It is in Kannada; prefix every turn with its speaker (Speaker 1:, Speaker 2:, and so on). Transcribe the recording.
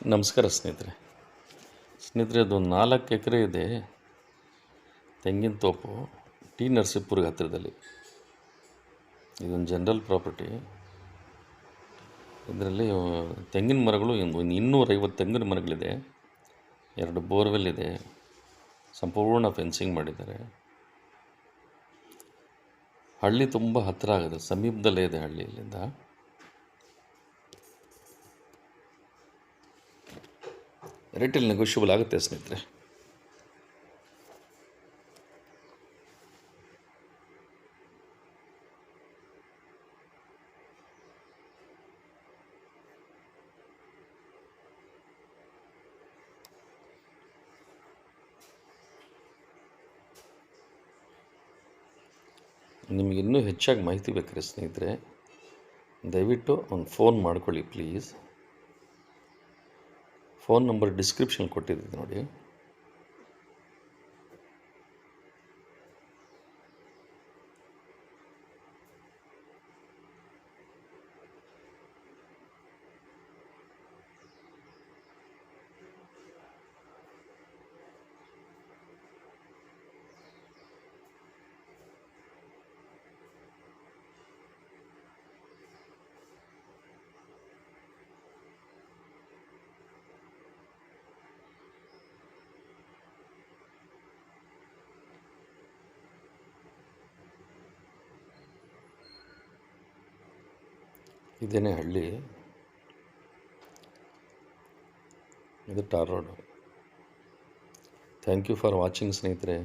Speaker 1: ನಮಸ್ಕಾರ ಸ್ನೇಹಿತರೆ ಅದೊಂದು 4 ಎಕರೆ ಇದೆ ತೆಂಗಿನ ತೋಪು ಟಿ ನರಸೀಪುರ ಹತ್ತಿರದಲ್ಲಿ. ಇದೊಂದು ಜನರಲ್ ಪ್ರಾಪರ್ಟಿ. ಇದರಲ್ಲಿ ತೆಂಗಿನ ಮರಗಳು 250 ತೆಂಗಿನ ಮರಗಳಿದೆ, 2 ಬೋರ್ವೆಲ್ ಇದೆ, ಸಂಪೂರ್ಣ ಫೆನ್ಸಿಂಗ್ ಮಾಡಿದ್ದಾರೆ. ಹಳ್ಳಿ ತುಂಬ ಹತ್ತಿರ ಆಗುತ್ತೆ, ಸಮೀಪದಲ್ಲೇ ಇದೆ ಹಳ್ಳಿ. ಇಲ್ಲಿಂದ ರೇಟಲ್ಲಿ ನೆಗೋಷಿಯಬಲ್ ಆಗುತ್ತೆ ಸ್ನೇಹಿತರೆ. ನಿಮಗೆ ಇನ್ನೂ ಹೆಚ್ಚಾಗಿ ಮಾಹಿತಿ ಬೇಕಾದ್ರೆ ಸ್ನೇಹಿತರೆ, ದಯವಿಟ್ಟು ಒಂದು ಫೋನ್ ಮಾಡ್ಕೊಳ್ಳಿ ಪ್ಲೀಸ್. ಫೋನ್ ನಂಬರ್ ಡಿಸ್ಕ್ರಿಪ್ಷನ್ ಕೊಟ್ಟಿದ್ದೀನಿ ನೋಡಿ. ಇದೇನೇ ಹಳ್ಳಿ, ಇದು tar road. Thank you for watching ಸ್ನೇಹಿತರೆ.